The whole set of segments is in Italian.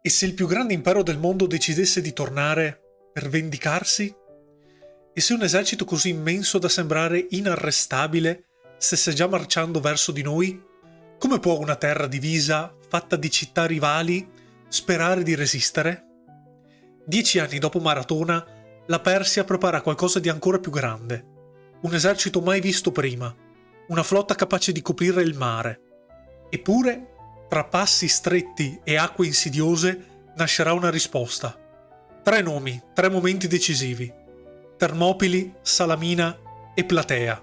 E se il più grande impero del mondo decidesse di tornare per vendicarsi? E se un esercito così immenso da sembrare inarrestabile stesse già marciando verso di noi? Come può una terra divisa, fatta di città rivali, sperare di resistere? 10 anni dopo Maratona, la Persia prepara qualcosa di ancora più grande. Un esercito mai visto prima. Una flotta capace di coprire il mare. Eppure, tra passi stretti e acque insidiose, nascerà una risposta. 3 nomi, 3 momenti decisivi. Termopili, Salamina e Platea.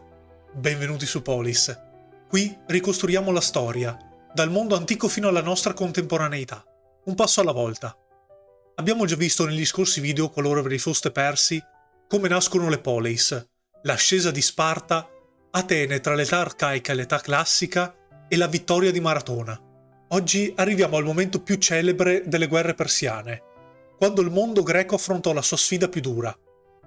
Benvenuti su Polis. Qui ricostruiamo la storia, dal mondo antico fino alla nostra contemporaneità, un passo alla volta. Abbiamo già visto negli scorsi video, qualora ve li foste persi, come nascono le polis, l'ascesa di Sparta, Atene tra l'età arcaica e l'età classica e la vittoria di Maratona. Oggi arriviamo al momento più celebre delle guerre persiane, quando il mondo greco affrontò la sua sfida più dura,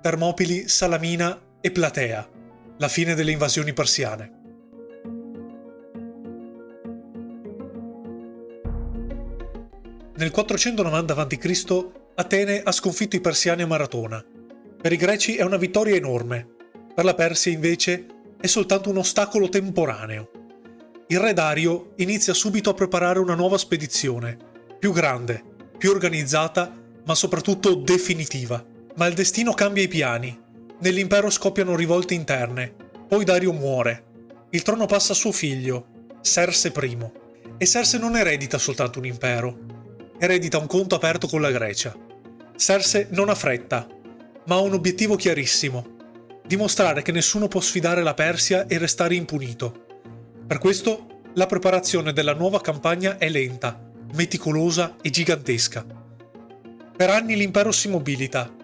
Termopili, Salamina e Platea, la fine delle invasioni persiane. Nel 490 a.C. Atene ha sconfitto i persiani a Maratona. Per i greci è una vittoria enorme, per la Persia invece è soltanto un ostacolo temporaneo. Il re Dario inizia subito a preparare una nuova spedizione, più grande, più organizzata, ma soprattutto definitiva. Ma il destino cambia i piani. Nell'impero scoppiano rivolte interne, poi Dario muore. Il trono passa a suo figlio, Serse I. E Serse non eredita soltanto un impero, eredita un conto aperto con la Grecia. Serse non ha fretta, ma ha un obiettivo chiarissimo: dimostrare che nessuno può sfidare la Persia e restare impunito. Per questo la preparazione della nuova campagna è lenta, meticolosa e gigantesca. Per anni l'impero si mobilita.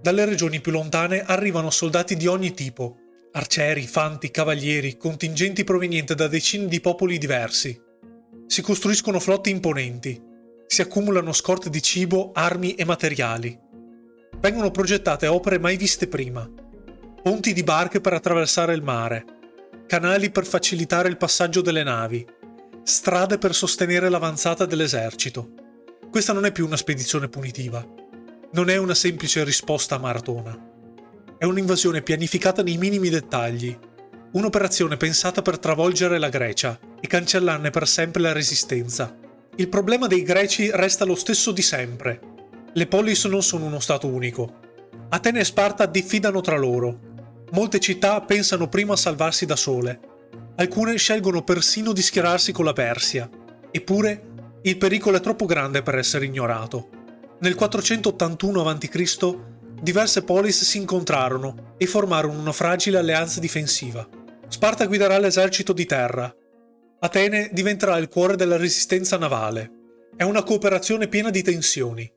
Dalle regioni più lontane arrivano soldati di ogni tipo: arcieri, fanti, cavalieri, contingenti provenienti da decine di popoli diversi. Si costruiscono flotte imponenti. Si accumulano scorte di cibo, armi e materiali. Vengono progettate opere mai viste prima. Ponti di barche per attraversare il mare. Canali per facilitare il passaggio delle navi. Strade per sostenere l'avanzata dell'esercito. Questa non è più una spedizione punitiva. Non è una semplice risposta a Maratona. È un'invasione pianificata nei minimi dettagli. Un'operazione pensata per travolgere la Grecia e cancellarne per sempre la resistenza. Il problema dei greci resta lo stesso di sempre. Le polis non sono uno stato unico. Atene e Sparta diffidano tra loro. Molte città pensano prima a salvarsi da sole. Alcune scelgono persino di schierarsi con la Persia. Eppure, il pericolo è troppo grande per essere ignorato. Nel 481 a.C. diverse polis si incontrarono e formarono una fragile alleanza difensiva. Sparta guiderà l'esercito di terra. Atene diventerà il cuore della resistenza navale. È una cooperazione piena di tensioni.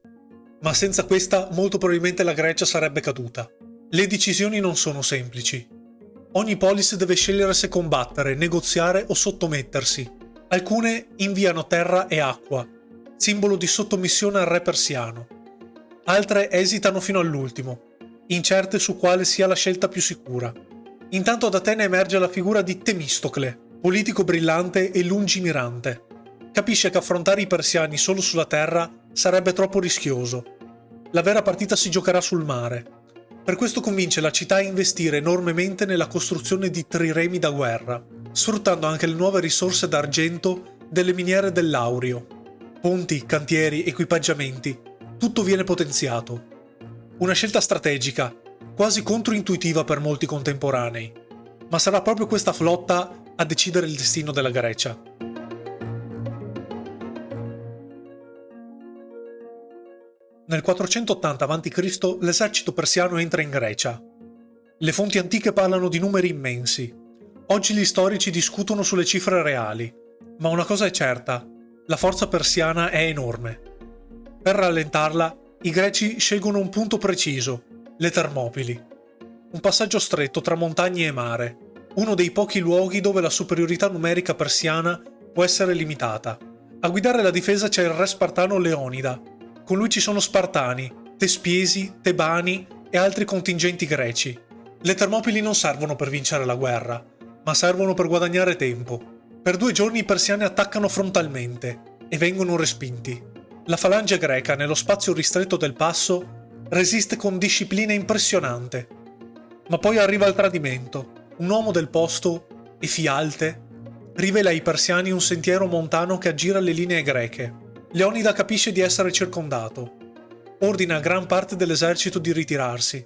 Ma senza questa molto probabilmente la Grecia sarebbe caduta. Le decisioni non sono semplici. Ogni polis deve scegliere se combattere, negoziare o sottomettersi. Alcune inviano terra e acqua, simbolo di sottomissione al re persiano. Altre esitano fino all'ultimo, incerte su quale sia la scelta più sicura. Intanto ad Atene emerge la figura di Temistocle, politico brillante e lungimirante. Capisce che affrontare i persiani solo sulla terra sarebbe troppo rischioso. La vera partita si giocherà sul mare. Per questo convince la città a investire enormemente nella costruzione di triremi da guerra, sfruttando anche le nuove risorse d'argento delle miniere del Laurio. Ponti, cantieri, equipaggiamenti, tutto viene potenziato. Una scelta strategica, quasi controintuitiva per molti contemporanei. Ma sarà proprio questa flotta a decidere il destino della Grecia. Nel 480 a.C. l'esercito persiano entra in Grecia. Le fonti antiche parlano di numeri immensi. Oggi gli storici discutono sulle cifre reali, ma una cosa è certa: la forza persiana è enorme. Per rallentarla, i greci scelgono un punto preciso, le Termopili. Un passaggio stretto tra montagne e mare, uno dei pochi luoghi dove la superiorità numerica persiana può essere limitata. A guidare la difesa c'è il re spartano Leonida. Con lui ci sono Spartani, Tespiesi, Tebani e altri contingenti greci. Le Termopili non servono per vincere la guerra, ma servono per guadagnare tempo. Per 2 giorni i persiani attaccano frontalmente e vengono respinti. La falange greca nello spazio ristretto del passo resiste con disciplina impressionante. Ma poi arriva il tradimento. Un uomo del posto, Efialte, rivela ai persiani un sentiero montano che aggira le linee greche. Leonida capisce di essere circondato. Ordina a gran parte dell'esercito di ritirarsi.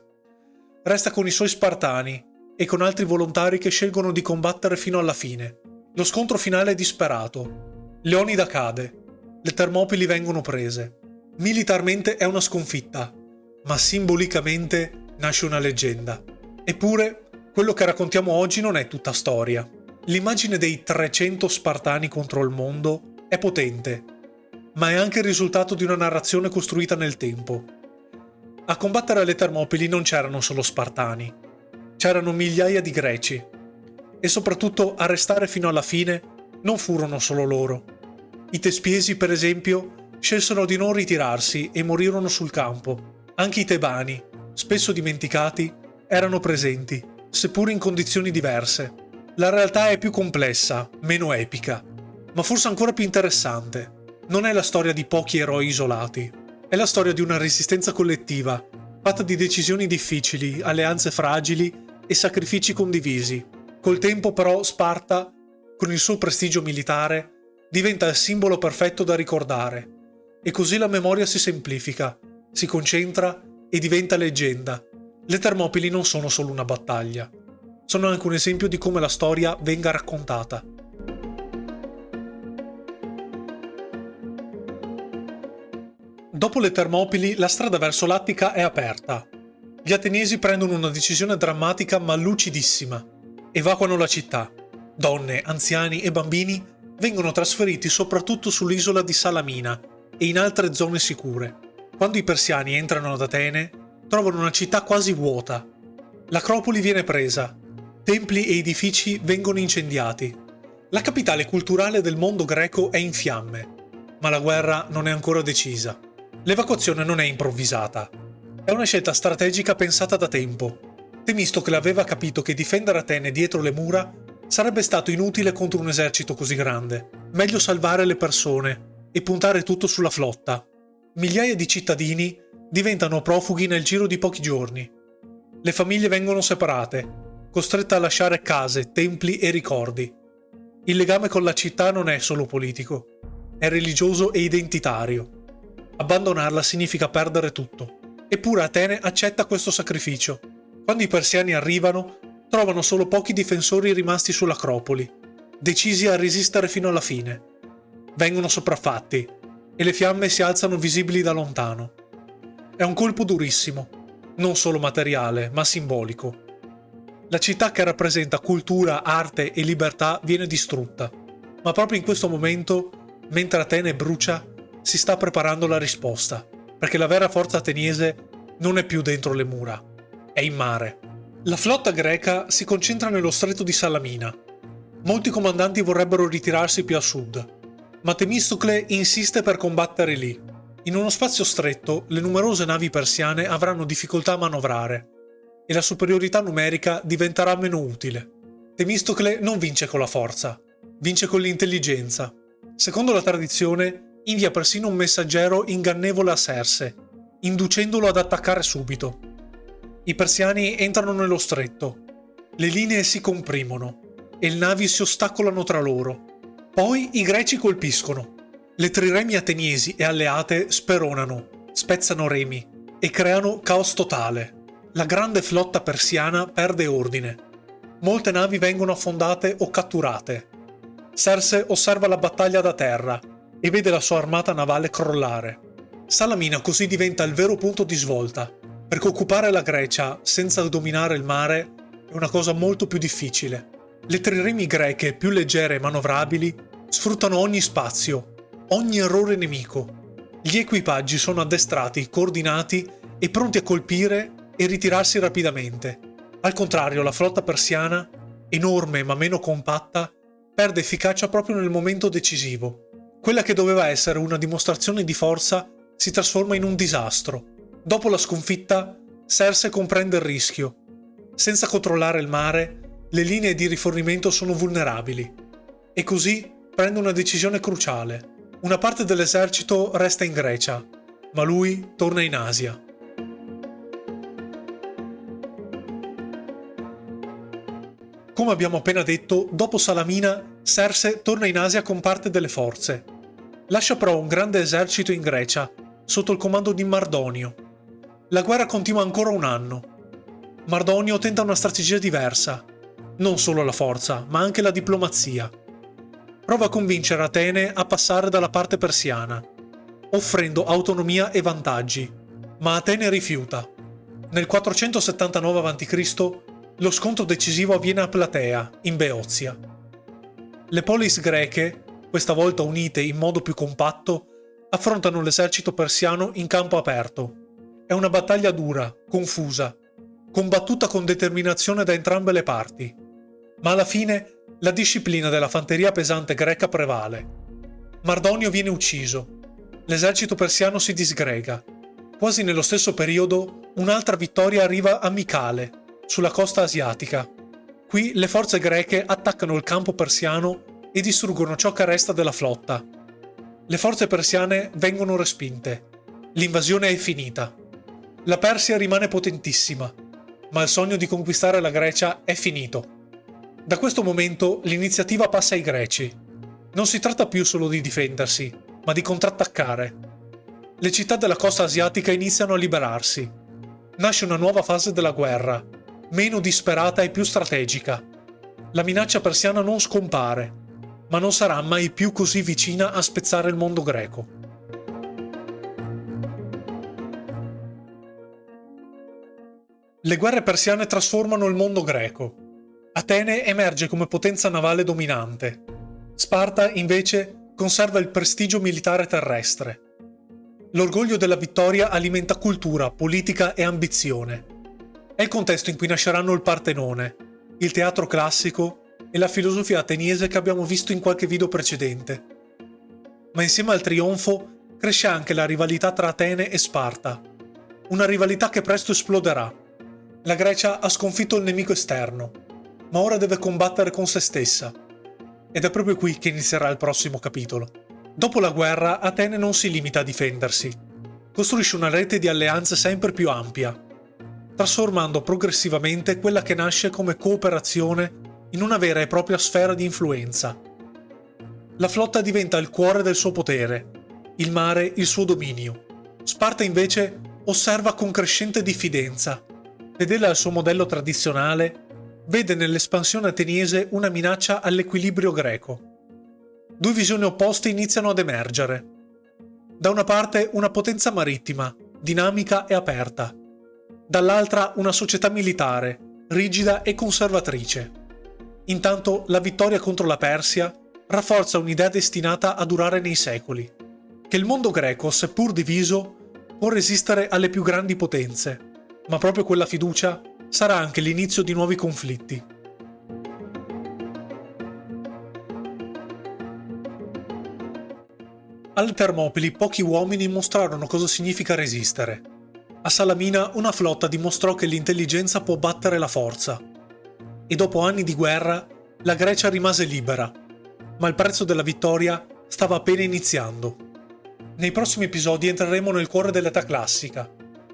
Resta con i suoi spartani e con altri volontari che scelgono di combattere fino alla fine. Lo scontro finale è disperato. Leonida cade. Le Termopili vengono prese. Militarmente è una sconfitta, ma simbolicamente nasce una leggenda. Eppure, quello che raccontiamo oggi non è tutta storia. L'immagine dei 300 Spartani contro il mondo è potente, ma è anche il risultato di una narrazione costruita nel tempo. A combattere alle Termopili non c'erano solo Spartani, c'erano migliaia di Greci, e soprattutto a restare fino alla fine non furono solo loro. I Tespiesi, per esempio, scelsero di non ritirarsi e morirono sul campo. Anche i Tebani, spesso dimenticati, erano presenti, seppur in condizioni diverse. La realtà è più complessa, meno epica, ma forse ancora più interessante. Non è la storia di pochi eroi isolati, è la storia di una resistenza collettiva, fatta di decisioni difficili, alleanze fragili e sacrifici condivisi. Col tempo però Sparta, con il suo prestigio militare, diventa il simbolo perfetto da ricordare. E così la memoria si semplifica, si concentra e diventa leggenda. Le Termopili non sono solo una battaglia, sono anche un esempio di come la storia venga raccontata. Dopo le Termopili, la strada verso l'Attica è aperta. Gli ateniesi prendono una decisione drammatica ma lucidissima. Evacuano la città. Donne, anziani e bambini vengono trasferiti soprattutto sull'isola di Salamina e in altre zone sicure. Quando i persiani entrano ad Atene, trovano una città quasi vuota. L'Acropoli viene presa. Templi e edifici vengono incendiati. La capitale culturale del mondo greco è in fiamme, ma la guerra non è ancora decisa. L'evacuazione non è improvvisata. È una scelta strategica pensata da tempo. Temistocle aveva capito che difendere Atene dietro le mura sarebbe stato inutile contro un esercito così grande. Meglio salvare le persone e puntare tutto sulla flotta. Migliaia di cittadini diventano profughi nel giro di pochi giorni. Le famiglie vengono separate, costrette a lasciare case, templi e ricordi. Il legame con la città non è solo politico, è religioso e identitario. Abbandonarla significa perdere tutto. Eppure Atene accetta questo sacrificio. Quando i persiani arrivano, trovano solo pochi difensori rimasti sull'Acropoli, decisi a resistere fino alla fine. Vengono sopraffatti e le fiamme si alzano visibili da lontano. È un colpo durissimo, non solo materiale, ma simbolico. La città che rappresenta cultura, arte e libertà viene distrutta, ma proprio in questo momento, mentre Atene brucia, si sta preparando la risposta, perché la vera forza ateniese non è più dentro le mura, è in mare. La flotta greca si concentra nello stretto di Salamina. Molti comandanti vorrebbero ritirarsi più a sud, ma Temistocle insiste per combattere lì. In uno spazio stretto, le numerose navi persiane avranno difficoltà a manovrare e la superiorità numerica diventerà meno utile. Temistocle non vince con la forza, vince con l'intelligenza. Secondo la tradizione, invia persino un messaggero ingannevole a Serse, inducendolo ad attaccare subito. I persiani entrano nello stretto, le linee si comprimono e le navi si ostacolano tra loro. Poi i greci colpiscono. Le triremi ateniesi e alleate speronano, spezzano remi e creano caos totale. La grande flotta persiana perde ordine. Molte navi vengono affondate o catturate. Serse osserva la battaglia da terra e vede la sua armata navale crollare. Salamina così diventa il vero punto di svolta, perché occupare la Grecia senza dominare il mare è una cosa molto più difficile. Le triremi greche più leggere e manovrabili sfruttano ogni spazio, ogni errore nemico. Gli equipaggi sono addestrati, coordinati e pronti a colpire e ritirarsi rapidamente. Al contrario, la flotta persiana, enorme ma meno compatta, perde efficacia proprio nel momento decisivo. Quella che doveva essere una dimostrazione di forza si trasforma in un disastro. Dopo la sconfitta, Serse comprende il rischio. Senza controllare il mare, le linee di rifornimento sono vulnerabili. E così prende una decisione cruciale. Una parte dell'esercito resta in Grecia, ma lui torna in Asia. Come abbiamo appena detto, dopo Salamina, Serse torna in Asia con parte delle forze. Lascia però un grande esercito in Grecia, sotto il comando di Mardonio. La guerra continua ancora un anno. Mardonio tenta una strategia diversa, non solo la forza, ma anche la diplomazia. Prova a convincere Atene a passare dalla parte persiana, offrendo autonomia e vantaggi, ma Atene rifiuta. Nel 479 a.C. lo scontro decisivo avviene a Platea, in Beozia. Le polis greche, questa volta unite in modo più compatto, affrontano l'esercito persiano in campo aperto. È una battaglia dura, confusa, combattuta con determinazione da entrambe le parti. Ma alla fine la disciplina della fanteria pesante greca prevale. Mardonio viene ucciso. L'esercito persiano si disgrega. Quasi nello stesso periodo, un'altra vittoria arriva a Micale, sulla costa asiatica. Qui le forze greche attaccano il campo persiano e distruggono ciò che resta della flotta. Le forze persiane vengono respinte. L'invasione è finita. La Persia rimane potentissima, ma il sogno di conquistare la Grecia è finito. Da questo momento l'iniziativa passa ai greci. Non si tratta più solo di difendersi, ma di contrattaccare. Le città della costa asiatica iniziano a liberarsi. Nasce una nuova fase della guerra, meno disperata e più strategica. La minaccia persiana non scompare, ma non sarà mai più così vicina a spezzare il mondo greco. Le guerre persiane trasformano il mondo greco. Atene emerge come potenza navale dominante. Sparta, invece, conserva il prestigio militare terrestre. L'orgoglio della vittoria alimenta cultura, politica e ambizione. È il contesto in cui nasceranno il Partenone, il teatro classico e la filosofia ateniese che abbiamo visto in qualche video precedente. Ma insieme al trionfo cresce anche la rivalità tra Atene e Sparta. Una rivalità che presto esploderà. La Grecia ha sconfitto il nemico esterno, ma ora deve combattere con se stessa. Ed è proprio qui che inizierà il prossimo capitolo. Dopo la guerra, Atene non si limita a difendersi. Costruisce una rete di alleanze sempre più ampia, trasformando progressivamente quella che nasce come cooperazione in una vera e propria sfera di influenza. La flotta diventa il cuore del suo potere, il mare il suo dominio. Sparta invece osserva con crescente diffidenza. Fedele al suo modello tradizionale, vede nell'espansione ateniese una minaccia all'equilibrio greco. Due visioni opposte iniziano ad emergere. Da una parte una potenza marittima, dinamica e aperta. Dall'altra una società militare, rigida e conservatrice. Intanto la vittoria contro la Persia rafforza un'idea destinata a durare nei secoli, che il mondo greco, seppur diviso, può resistere alle più grandi potenze, ma proprio quella fiducia sarà anche l'inizio di nuovi conflitti. Alle Termopili pochi uomini mostrarono cosa significa resistere. A Salamina una flotta dimostrò che l'intelligenza può battere la forza. E dopo anni di guerra, la Grecia rimase libera, ma il prezzo della vittoria stava appena iniziando. Nei prossimi episodi entreremo nel cuore dell'età classica,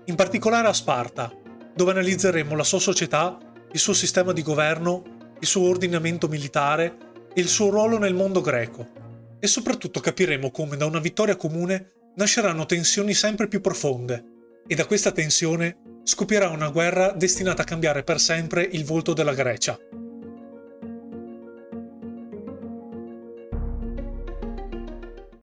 in particolare a Sparta, dove analizzeremo la sua società, il suo sistema di governo, il suo ordinamento militare e il suo ruolo nel mondo greco. E soprattutto capiremo come da una vittoria comune nasceranno tensioni sempre più profonde, e da questa tensione scoppierà una guerra destinata a cambiare per sempre il volto della Grecia.